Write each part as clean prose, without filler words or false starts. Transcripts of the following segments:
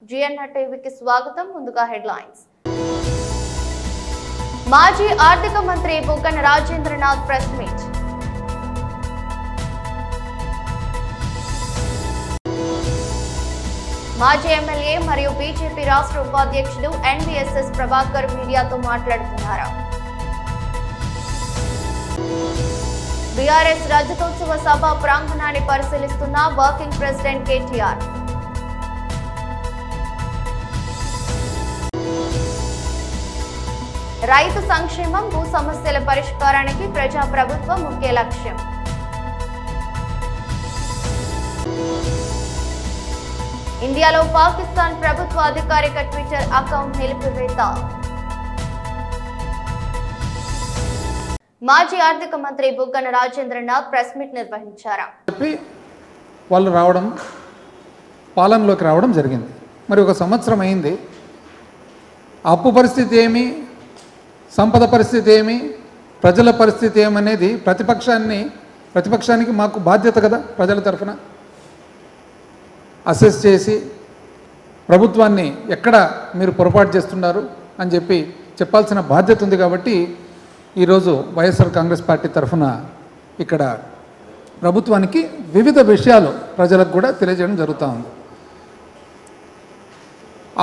GNR టీవీకి స్వాగతం. ముందుగా హెడ్లైన్స్. మాజీ ఆర్థిక మంత్రి బుగ్గన రాజేంద్రనాథ్ ప్రెస్ మీట్. మాజీ ఎమ్మెల్యే మరియు బీజేపీ రాష్ట్ర ఉపాధ్యక్షుడు ఎన్వీఎస్ఎస్ ప్రభాకర్ మీడియాతో మాట్లాడుతున్నారు. బీఆర్ఎస్ రజతోత్సవ సభ ప్రాంగణాన్ని పరిశీలిస్తున్న వర్కింగ్ ప్రెసిడెంట్ కేటీఆర్. రైతు సంక్షేమం, భూ సమస్యల పరిష్కారానికి ప్రజాప్రభుత్వం ముఖ్య లక్ష్యం. ఇండియాలో పాకిస్తాన్ ప్రభుత్వ అధికారిక ట్విట్టర్ అకౌంట్ నిలిపివేత. మాజీ ఆర్థిక మంత్రి బుగ్గన రాజేంద్రనాథ్ ప్రెస్ మీట్ నిర్వహించారు. వాళ్ళు పాలనలోకి రావడం జరిగింది. మరి ఒక సంవత్సరం అయింది. అప్పు పరిస్థితి ఏమి, సంపద పరిస్థితి ఏమి, ప్రజల పరిస్థితి ఏమనేది ప్రతిపక్షానికి మాకు బాధ్యత కదా, ప్రజల తరఫున అసెస్ చేసి ప్రభుత్వాన్ని ఎక్కడ మీరు పొరపాటు చేస్తున్నారు అని చెప్పాల్సిన బాధ్యత ఉంది. కాబట్టి ఈరోజు వైఎస్ఆర్ కాంగ్రెస్ పార్టీ తరఫున ఇక్కడ ప్రభుత్వానికి వివిధ విషయాలు ప్రజలకు కూడా తెలియజేయడం జరుగుతూ ఉంది.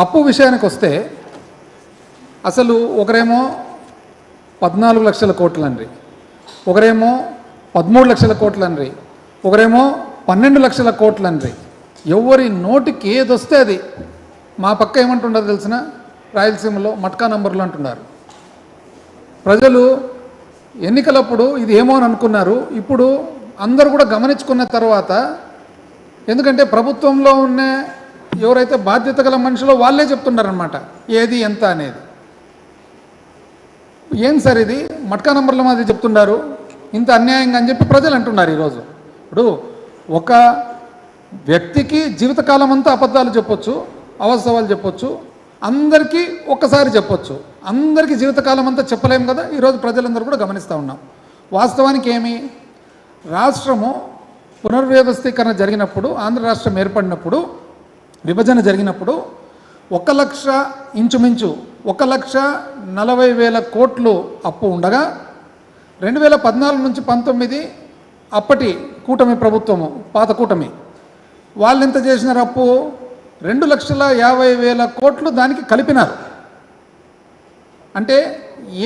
అప్పు విషయానికి వస్తే అసలు ఒకరేమో 14 లక్షల కోట్లన్రి, ఒకరేమో 13 లక్షల కోట్లన్రి, ఒకరేమో 12 లక్షల కోట్లన్రి. ఎవరి నోటికి ఏదొస్తే అది. మా పక్క ఏమంటుండదు తెలిసిన, రాయలసీమలో మట్కా నంబర్లు అంటున్నారు. ప్రజలు ఎన్నికలప్పుడు ఇది ఏమో అని అనుకున్నారు. ఇప్పుడు అందరూ కూడా గమనించుకున్న తర్వాత, ఎందుకంటే ప్రభుత్వంలో ఉన్న ఎవరైతే బాధ్యత గల మనుషులో వాళ్ళే చెప్తున్నారనమాట ఏది ఎంత అనేది. ఏం సార్ ఇది మట్కా నంబర్ల మాది చెప్తున్నారు, ఇంత అన్యాయంగా అని చెప్పి ప్రజలు అంటున్నారు. ఈరోజు ఇప్పుడు ఒక వ్యక్తికి జీవితకాలం అంతా అబద్ధాలు చెప్పొచ్చు, అవాస్తవాలు చెప్పొచ్చు, అందరికీ ఒక్కసారి చెప్పొచ్చు. అందరికీ జీవితకాలం అంతా చెప్పలేము కదా. ఈరోజు ప్రజలందరూ కూడా గమనిస్తూ ఉన్నాం. వాస్తవానికి ఏమి, రాష్ట్రము పునర్వ్యవస్థీకరణ జరిగినప్పుడు, ఆంధ్ర రాష్ట్రం ఏర్పడినప్పుడు, విభజన జరిగినప్పుడు 1,00,000 ఇంచుమించు 1,40,000 కోట్లు అప్పు ఉండగా 2014 నుంచి 19 అప్పటి కూటమి ప్రభుత్వము, పాత కూటమి, వాళ్ళు ఎంత చేసినారు అప్పు? 2,50,000 కోట్లు దానికి కలిపినారు. అంటే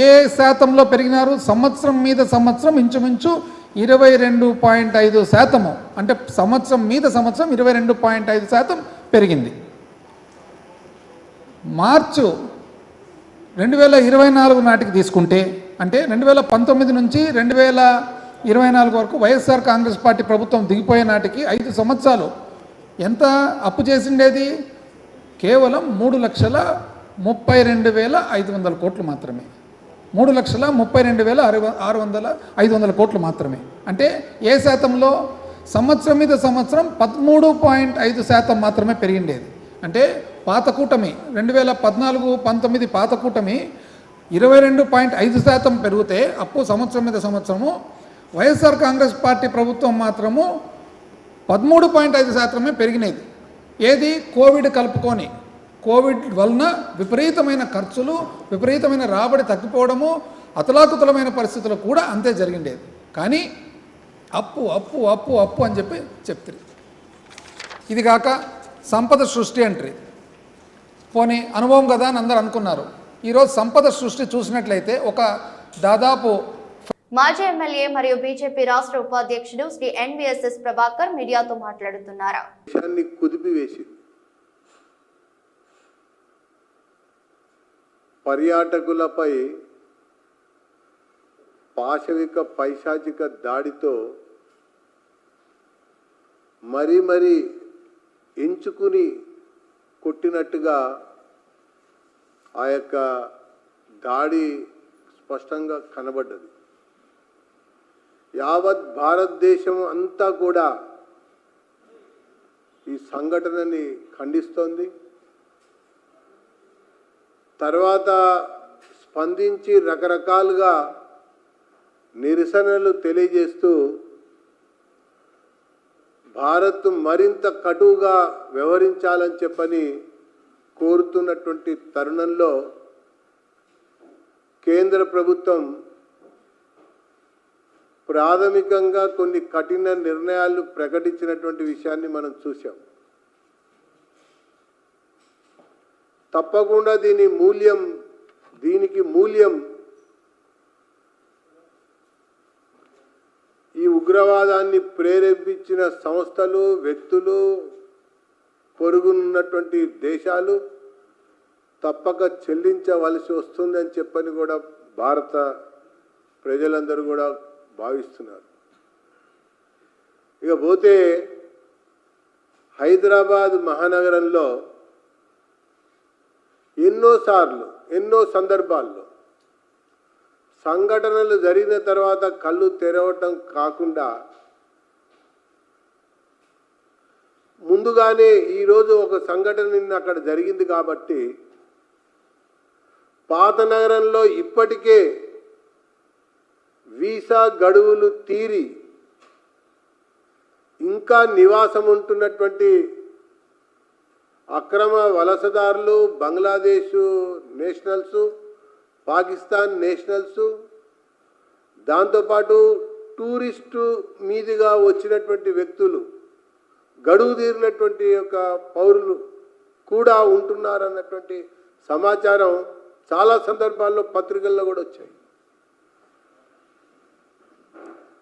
ఏ శాతంలో పెరిగినారు? సంవత్సరం మీద సంవత్సరం ఇంచుమించు 22.5%. అంటే సంవత్సరం మీద సంవత్సరం 22.5% పెరిగింది. మార్చు 2024 నాటికి తీసుకుంటే, అంటే 2019 నుంచి 2024 వరకు వైఎస్ఆర్ కాంగ్రెస్ పార్టీ ప్రభుత్వం దిగిపోయే నాటికి 5 సంవత్సరాలు ఎంత అప్పు చేసిండేది? కేవలం 3,32,500 కోట్లు మాత్రమే. 3,32,500 కోట్లు మాత్రమే. అంటే ఏ శాతంలో? సంవత్సరం మీద సంవత్సరం 13.5% మాత్రమే పెరిగిండేది. అంటే పాత కూటమి 2014-19 పాత కూటమి 22.5% పెరిగితే అప్పు సంవత్సరం మీద సంవత్సరము, వైఎస్ఆర్ కాంగ్రెస్ పార్టీ ప్రభుత్వం మాత్రము 13.5% పెరిగినది. ఏది? కోవిడ్ కలుపుకొని. కోవిడ్ వలన విపరీతమైన ఖర్చులు, విపరీతమైన రాబడి తగ్గిపోవడము, అతలాకుతలమైన పరిస్థితులు కూడా అంతే జరిగిండేది. కానీ అప్పు అప్పు అప్పు అప్పు అని చెప్తారు. ఇది కాక సంపద సృష్టి అంటారు. పోనీ అనుభవం కదా అని అందరూ అనుకున్నారు. ఈరోజు సంపద సృష్టి చూసినట్లయితే ఒక దాదాపు మాజీ ఎమ్మెల్యే మరియు బీజేపీ రాష్ట్ర ఉపాధ్యక్షుడు శ్రీ ఎన్వీఎస్ఎస్ ప్రభాకర్ మీడియాతో మాట్లాడుతున్నారు. కుదిపివేసి పర్యాటకులపై పాశవిక పైశాచిక దాడితో మరీ ఎంచుకుని కొట్టినట్టుగా ఆ యొక్క దాడి స్పష్టంగా కనబడ్డది. యావత్ భారతదేశం అంతా కూడా ఈ సంఘటనని ఖండిస్తోంది. తర్వాత స్పందించి రకరకాలుగా నిరసనలు తెలియజేస్తూ భారత్ మరింత కటువుగా వ్యవహరించాలని చెప్పని కోరుతున్నటువంటి తరుణంలో కేంద్ర ప్రభుత్వం ప్రాథమికంగా కొన్ని కఠిన నిర్ణయాలు ప్రకటించినటువంటి విషయాన్ని మనం చూసాం. తప్పకుండా దీనికి మూల్యం ఈ ఉగ్రవాదాన్ని ప్రేరేపించిన సంస్థలు, వ్యక్తులు, పొరుగున్నటువంటి దేశాలు తప్పక చెల్లించవలసి వస్తుందని చెప్పని కూడా భారత ప్రజలందరూ కూడా భావిస్తున్నారు. ఇక పోతే హైదరాబాద్ మహానగరంలో ఎన్నో సందర్భాల్లో సంఘటనలు జరిగిన తర్వాత కళ్ళు తెరవటం కాకుండా ముందుగానే ఈరోజు ఒక సంఘటన నిన్న అక్కడ జరిగింది కాబట్టి పాత నగరంలో ఇప్పటికే వీసా గడువులు తీరి ఇంకా నివాసం ఉంటున్నటువంటి అక్రమ వలసదారులు, బంగ్లాదేశ్ నేషనల్స్, పాకిస్తాన్ నేషనల్స్, దాంతోపాటు టూరిస్టు మీదుగా వచ్చినటువంటి వ్యక్తులు, గడువు తీరినటువంటి యొక్క పౌరులు కూడా ఉంటున్నారన్నటువంటి సమాచారం చాలా సందర్భాల్లో పత్రికల్లో కూడా వచ్చాయి.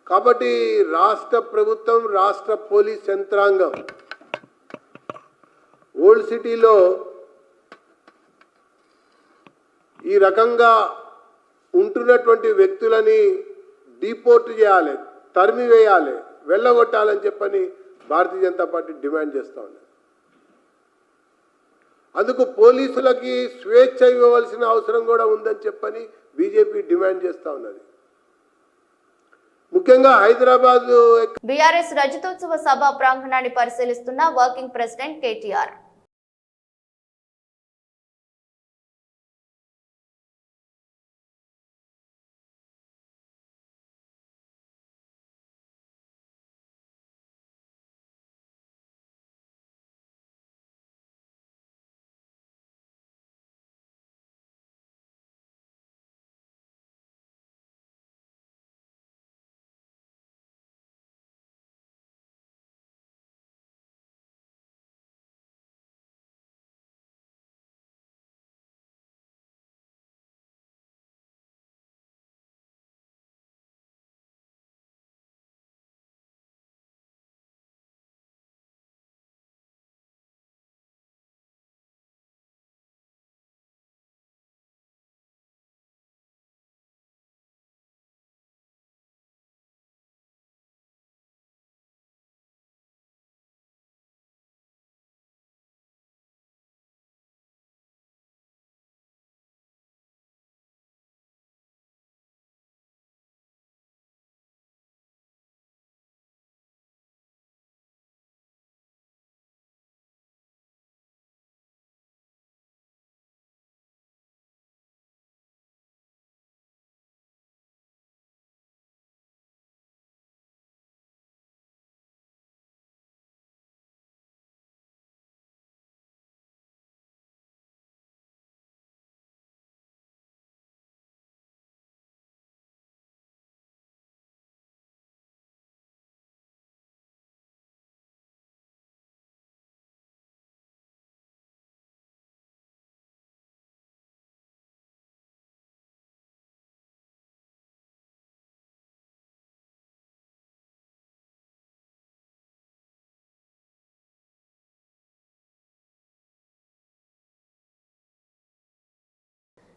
కాబట్టి రాష్ట్ర ప్రభుత్వం, రాష్ట్ర పోలీస్ యంత్రాంగం ఓల్డ్ సిటీలో ఈ రకంగా ఉంటున్నటువంటి వ్యక్తులని డిపోర్ట్ చేయాలి, తరిమివేయాలి, వెళ్ళగొట్టాలని చెప్పని భారతీయ జనతా పార్టీ డిమాండ్ చేస్తూ ఉంది. అందుకు పోలీసులకి స్వేచ్ఛ ఇవ్వవలసిన అవసరం కూడా ఉందని చెప్పని బీజేపీ డిమాండ్ చేస్తూ ఉన్నది. ముఖ్యంగా హైదరాబాద్ బీఆర్ఎస్ రజతోత్సవ సభ ప్రాంగణాన్ని పరిశీలిస్తున్న వర్కింగ్ ప్రెసిడెంట్ కేటీఆర్.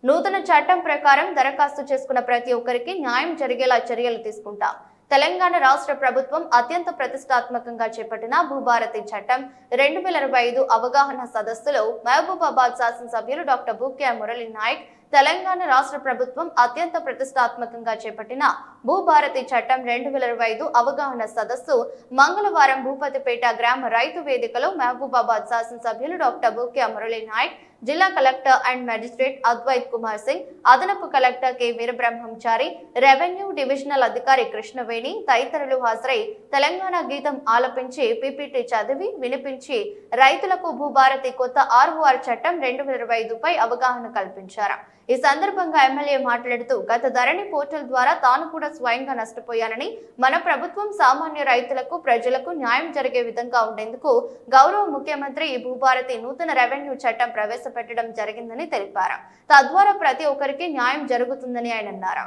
నూతన చట్టం ప్రకారం దరఖాస్తు చేసుకున్న ప్రతి ఒక్కరికి న్యాయం జరిగేలా చర్యలు తీసుకుంటాం. తెలంగాణ రాష్ట్ర ప్రభుత్వం అత్యంత ప్రతిష్టాత్మకంగా చేపట్టిన భూభారతి చట్టం 2025 అవగాహన సదస్సులో మహబూబాబాద్ శాసనసభ్యులు డాక్టర్ బూక్యా మురళీ నాయక్ తెలంగాణ రాష్ట్ర ప్రభుత్వం అత్యంత ప్రతిష్టాత్మకంగా చేపట్టిన భూభారతి చట్టం 2025 అవగాహన సదస్సు మంగళవారం భూపతిపేట గ్రామ రైతు వేదికలో మహబూబాబాద్ శాసనసభ్యులు డాక్టర్ బూక్యా మురళీ నాయక్, జిల్లా collector and magistrate Advait Kumar Singh, అదనపు collector K Veerabrahmachari, revenue divisional అధికారి కృష్ణవేణి తదితరులు హాజరై తెలంగాణ గీతం ఆలపించి పీపీటీ చదివి వినిపించి రైతులకు భూభారతి కొత్త ROR చట్టం 2025పై అవగాహన కల్పించారు. ఈ సందర్భంగా ఎమ్మెల్యే మాట్లాడుతూ గత ధరణి పోర్టల్ ద్వారా తాను కూడా స్వయంగా నష్టపోయానని, మన ప్రభుత్వం సామాన్య రైతులకు ప్రజలకు న్యాయం జరిగే విధంగా ఉండేందుకు గౌరవ ముఖ్యమంత్రి ఈ భూభారతి నూతన రెవెన్యూ చట్టం ప్రవేశపెట్టడం జరిగిందని తెలిపారు. తద్వారా ప్రతి ఒక్కరికి న్యాయం జరుగుతుందని ఆయన అన్నారు.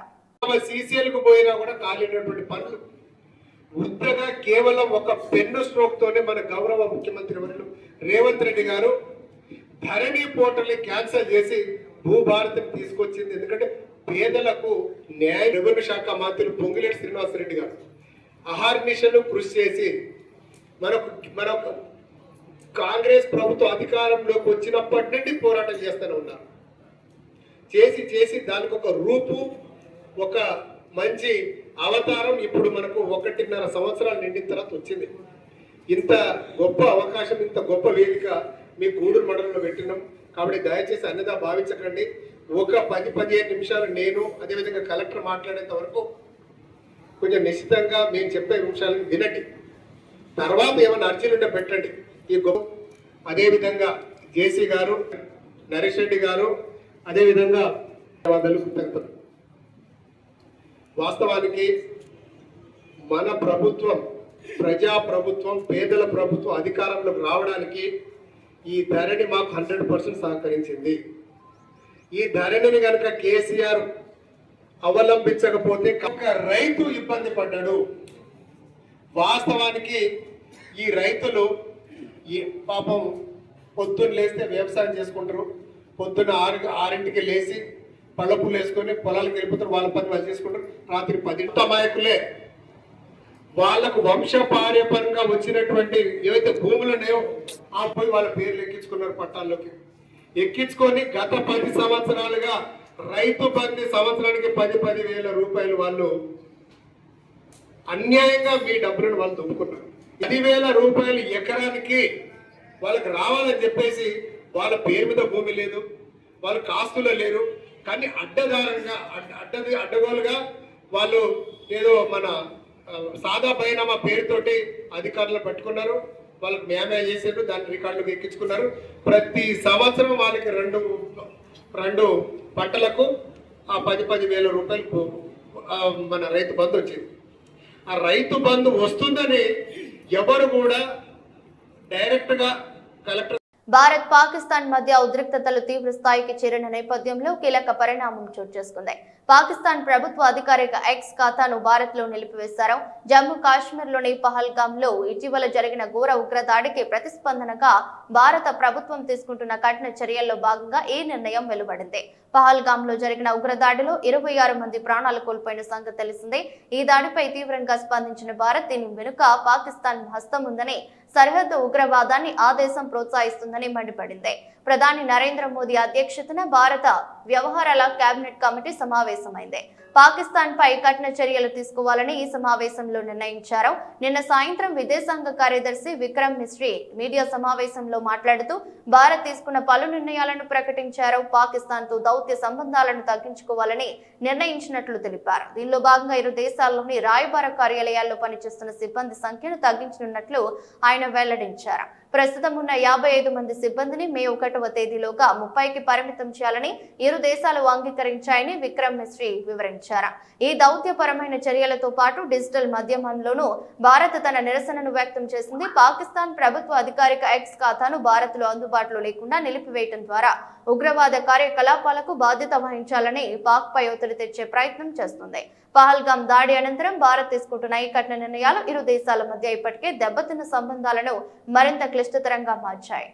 ఉత్తగా కేవలం ఒక పెన్ను స్ట్రోక్ తోనే మన గౌరవ ముఖ్యమంత్రి వర్యులు రేవంత్ రెడ్డి గారు ధరణి పోర్టల్ క్యాన్సిల్ చేసి భూభారతిని తీసుకొచ్చింది. ఎందుకంటే పేదలకు న్యాయ రెవెన్యూ శాఖ మంత్రులు పొంగిలేటి శ్రీనివాసరెడ్డి గారు అహర్నిశలు కృషి చేసి మనకు కాంగ్రెస్ ప్రభుత్వం అధికారంలోకి వచ్చినప్పటి నుండి పోరాటం చేస్తూనే ఉన్నారు. చేసి దానికి ఒక రూపు, ఒక మంచి అవతారం ఇప్పుడు మనకు 1.5 సంవత్సరాలు నిండిన తర్వాత వచ్చింది. ఇంత గొప్ప అవకాశం, ఇంత గొప్ప వేదిక మీ గూడూరు మండలంలో పెట్టినాం. కాబట్టి దయచేసి అన్నదా భావించకండి. ఒక 10-15 నిమిషాలు నేను అదేవిధంగా కలెక్టర్ మాట్లాడేంత వరకు కొంచెం నిశ్చితంగా మేము చెప్పే విషయాలను వినండి. తర్వాత ఏమైనా అర్జీలుంటే పెట్టండి. ఈ గొప్ప అదేవిధంగా జేసీ గారు, నరేష్ రెడ్డి గారు, అదేవిధంగా వాస్తవానికి మన ప్రభుత్వం ప్రజా ప్రభుత్వం, పేదల ప్రభుత్వం అధికారంలోకి రావడానికి ఈ ధరణి మాకు 100% సహకరించింది. ఈ ధరణిని కనుక కేసీఆర్ అవలంబించకపోతే రైతు ఇబ్బంది పడ్డాడు. వాస్తవానికి ఈ రైతులు పాపం పొద్దున్న లేస్తే వ్యవసాయం చేసుకుంటారు, పొద్దున్న 6ంటికి లేచి పళ్ళపులు వేసుకొని పొలాలకు వెళ్ళిపోతారు, వాళ్ళ పని వాళ్ళు చేసుకుంటారు. రాత్రి 10 అమాయకులే వాళ్ళకు వంశపార్యపరంగా వచ్చినటువంటి ఏవైతే భూములు ఉన్నాయో ఆ పోయి వాళ్ళ పేర్లు ఎక్కించుకున్నారు పట్టాల్లోకి. ఎక్కించుకొని గత 10 సంవత్సరాలుగా రైతు బంధు సంవత్సరానికి 10,000 రూపాయలు వాళ్ళు అన్యాయంగా మీ డబ్బులను వాళ్ళు దొబ్బుకున్నారు. 10,000 రూపాయలు ఎకరానికి వాళ్ళకి రావాలని చెప్పేసి వాళ్ళ పేరు మీద భూమి లేదు, వాళ్ళకి ఆస్తులు లేరు. కానీ అడ్డగోలుగా వాళ్ళు ఏదో మన సాదా బైనామా పేరుతోటి అధికారులు పట్టుకున్నారు, వాళ్ళకి మేమే చేసారు, దాని రికార్డులకు ఎక్కించుకున్నారు. ప్రతి సంవత్సరం వాళ్ళకి రెండు పంటలకు ఆ 10,000 రూపాయలు మన రైతు బంధు వచ్చింది. ఆ రైతు బంధు వస్తుందని ఎవరు కూడా డైరెక్ట్గా కలెక్టర్. భారత్ పాకిస్తాన్ మధ్య ఉద్రిక్తతలు తీవ్ర స్థాయికి చేరిన నేపథ్యంలో కీలక పరిణామం చోటు చేసుకుంది. పాకిస్తాన్ ప్రభుత్వ అధికారిక ఎక్స్ ఖాతాను భారత్ లో నిలిపివేశారు. జమ్మూ కాశ్మీర్ లోని పహల్గామ్ లో ఇటీవల జరిగిన ఘోర ఉగ్రదాడికి ప్రతిస్పందనగా భారత ప్రభుత్వం తీసుకుంటున్న కఠిన చర్యల్లో భాగంగా ఈ నిర్ణయం వెలువడింది. పహల్గామ్ లో జరిగిన ఉగ్రదాడిలో 26 మంది ప్రాణాలు కోల్పోయిన సంగతి తెలిసిందే. ఈ దాడిపై తీవ్రంగా స్పందించిన భారత్ దీని వెనుక పాకిస్తాన్ హస్తం ఉందని, సరిహద్దు ఉగ్రవాదాన్ని ఆ దేశం ప్రోత్సహిస్తుందని మండిపడింది. ప్రధాని నరేంద్ర మోదీ అధ్యక్షతన భారత వ్యవహారాల కేబినెట్ కమిటీ సమావేశమైంది. పాకిస్తాన్ పై కఠిన చర్యలు తీసుకోవాలని ఈ సమావేశంలో నిర్ణయించారు. నిన్న సాయంత్రం విదేశాంగ కార్యదర్శి విక్రమ్ మిశ్రీ మీడియా సమావేశంలో మాట్లాడుతూ భారత్ తీసుకున్న పలు నిర్ణయాలను ప్రకటించారు. పాకిస్తాన్ తో దౌత్య సంబంధాలను తగ్గించుకోవాలని నిర్ణయించినట్లు తెలిపారు. దీనిలో భాగంగా ఇరు దేశాల్లోని రాయబార కార్యాలయాల్లో పనిచేస్తున్న సిబ్బంది సంఖ్యను తగ్గించనున్నట్లు ఆయన వెల్లడించారు. ప్రస్తుతం ఉన్న 55 మంది సిబ్బందిని మే 1వ తేదీలోగా 30కి పరిమితం చేయాలని ఇరు దేశాలు అంగీకరించాయని విక్రమ్ మిశ్రీ వివరించారు. ఈ దౌత్యపరమైన చర్యలతో పాటు డిజిటల్ మాధ్యమంలోనూ భారత్ తన నిరసనను వ్యక్తం చేసింది. పాకిస్తాన్ ప్రభుత్వ అధికారిక ఎక్స్ ఖాతాను భారత్ లో అందుబాటులో లేకుండా నిలిపివేయడం ద్వారా ఉగ్రవాద కార్యకలాపాలకు బాధ్యత వహించాలని పాక్ పై ఒత్తిడి తెచ్చే ప్రయత్నం చేస్తుంది. పహల్గామ్ దాడి అనంతరం భారత్ తీసుకుంటున్న ఈ కఠిన నిర్ణయాలు ఇరు దేశాల మధ్య ఇప్పటికే దెబ్బతిన్న సంబంధాలను మరింత క్లిష్టతరంగా మార్చాయి.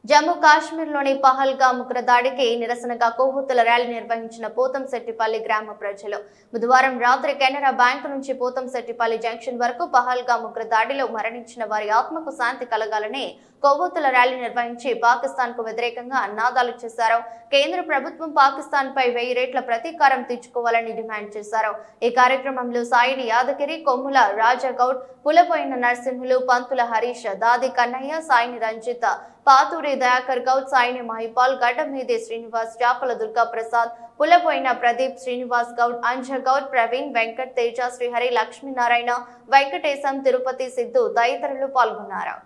జమ్మూ కాశ్మీర్లోని పహల్గామ్ ఉగ్ర దాడికి నిరసనగా కొవ్వొత్తుల ర్యాలీ నిర్వహించిన పోతంశెట్టిపల్లి గ్రామ ప్రజలు బుధవారం రాత్రి కెనరా బ్యాంకు నుంచి పోతంశెట్టిపల్లి జంక్షన్ వరకు పహల్గామ్ ఉగ్ర దాడిలో మరణించిన వారి ఆత్మకు శాంతి కలగాలని కొవ్వొత్తుల ర్యాలీ నిర్వహించి పాకిస్తాన్ కు వ్యతిరేకంగా నినాదాలు చేశారు. కేంద్ర ప్రభుత్వం పాకిస్తాన్ పై 1000 రెట్ల ప్రతీకారం తీర్చుకోవాలని డిమాండ్ చేశారు. ఈ కార్యక్రమంలో సాయిని యాదగిరి, కొమ్ముల రాజగౌడ్, పులపోయిన నరసింహులు, పంతుల హరీష్, దాది కన్నయ్య, సాయిని రంజిత్, పాతూరి దయాకర్ గౌడ్, సాయిని మహిపాల్, గడ్డమీది శ్రీనివాస్, చాపల దుర్గా ప్రసాద్, పులపోయిన ప్రదీప్, శ్రీనివాస్ గౌడ్, అంజగౌడ్, ప్రవీణ్, వెంకట్, తేజ, శ్రీహరి, లక్ష్మీనారాయణ, వెంకటేశం, తిరుపతి సిద్ధు తదితరులు పాల్గొన్నారు.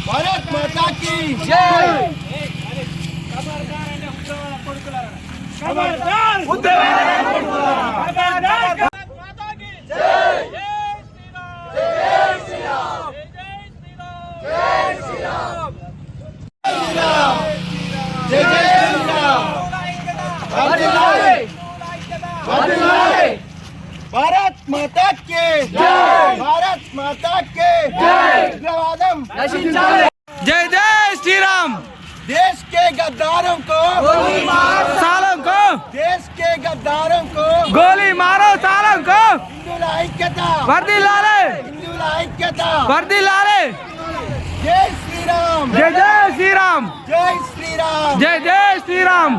भारत माता की जय। खबरदार माता की जय। जय श्री राम, जय श्री राम, जय श्री राम, जय श्री राम, जय श्री राम। भारत माता के जय, भारत माता के जय। उग्रवादम जय जय श्री राम। देश के गद्दारों को गोली मारो सालों को, देश के गद्दारों को गोली मारो सालों को। हिंदुల ఐక్యత, వర్ధిల్లాలి हिंदुల ఐక్యత। వర్ధిల్లాలి। जय श्री राम, जय जय श्री राम, जय श्री राम, जय जय श्री राम।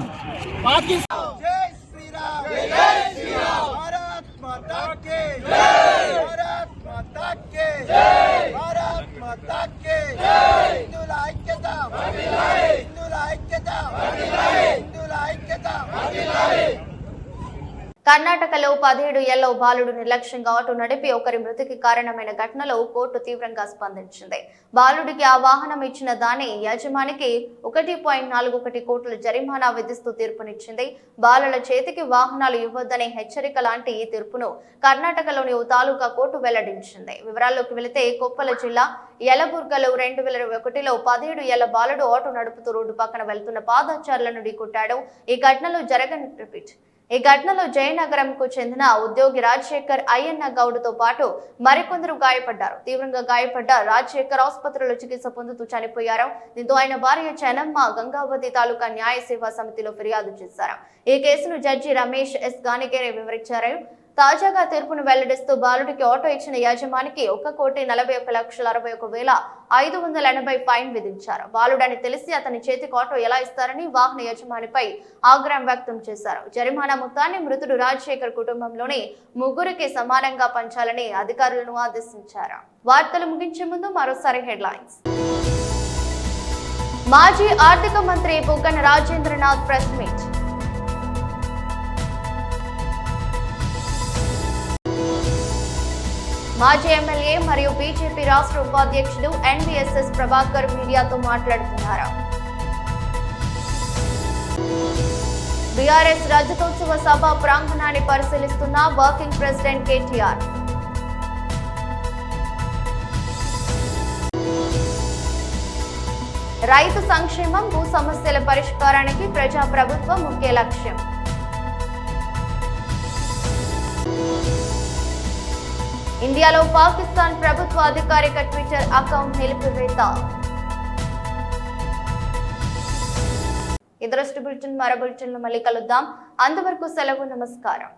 पाकिस्तान जय श्री राम, जय श्री राम। भारत माता के जय, भारत माता के जय, भारत माता के जय। हिंदुల ఐక్యత, हिंदुల ఐక్యత, हिंदुల ఐక్యత। కర్ణాటకలో 17 ఏళ్ల బాలుడు నిర్లక్ష్యంగా ఆటో నడిపి ఒకరి మృతికి కారణమైన ఘటనలో కోర్టు తీవ్రంగా స్పందించింది. బాలుడికి ఆ వాహనం ఇచ్చిన దాని యజమానికి 1.41 కోట్ల జరిమానా విధిస్తూ తీర్పునిచ్చింది. బాలల చేతికి వాహనాలు ఇవ్వొద్దనే హెచ్చరిక లాంటి ఈ తీర్పును కర్ణాటకలోని ఓ తాలూకా కోర్టు వెల్లడించింది. వివరాల్లోకి వెళితే కొప్పల జిల్లా యలబుర్గలో 2001లో 17 ఏళ్ల బాలుడు ఆటో నడుపుతూ రోడ్డు పక్కన వెళ్తున్న పాదచారులను ఢీకొట్టాడు. ఈ ఘటనలో జయనగరంకు చెందిన ఉద్యోగి రాజశేఖర్ అయ్యన్న గౌడ్తో పాటు మరికొందరు గాయపడ్డారు. తీవ్రంగా గాయపడ్డ రాజశేఖర్ ఆసుపత్రిలో చికిత్స పొందుతూ చనిపోయారు. దీంతో ఆయన భార్య చెనమ్మ గంగావతి తాలూకా న్యాయ సేవా సమితిలో ఫిర్యాదు చేశారు. ఈ కేసును జడ్జి రమేష్ ఎస్ గానికేరే వివరించారు. తాజాగా తీర్పును వెల్లడిస్తూ బాలుడికి ఆటో ఇచ్చిన యజమానికి 1,41,61,580 ఫైన్ విధించారు. బాలుడని తెలిసి అతని చేతికి ఆటో ఎలా ఇస్తారని వాహన యజమానిపై ఆగ్రహం వ్యక్తం చేశారు. జరిమానా మొత్తాన్ని మృతుడు రాజశేఖర్ కుటుంబంలోని 3కి సమానంగా పంచాలని అధికారులను ఆదేశించారు. వార్తలు ముగించే ముందు మరోసారి హెడ్లైన్స్. మాజీ ఆర్థిక మంత్రి బుగ్గన రాజేంద్రనాథ్ ప్రెస్ మీట్. మాజీ ఎమ్మెల్యే మరియు బీజేపీ రాష్ట్ర ఉపాధ్యక్షుడు ఎన్వీఎస్ఎస్ ప్రభాకర్ మీడియాతో మాట్లాడుతున్నారు. బీఆర్ఎస్ రజతోత్సవ సభ ప్రాంగణాన్ని పరిశీలిస్తున్న వర్కింగ్ ప్రెసిడెంట్ కేటీఆర్. రైతు సంక్షేమం, భూ సమస్యల పరిష్కారానికి ప్రజాప్రభుత్వం ముఖ్య లక్ష్యం. ఇండియాలో పాకిస్తాన్ ప్రభుత్వ అధికారిక ట్విట్టర్ అకౌంట్ నిలిపివేత. ఇదరస్ట్ బులెటిన్ మరో బులెటిన్లో మళ్ళీ కలుద్దాం. అంతవరకు సెలవు. నమస్కారం.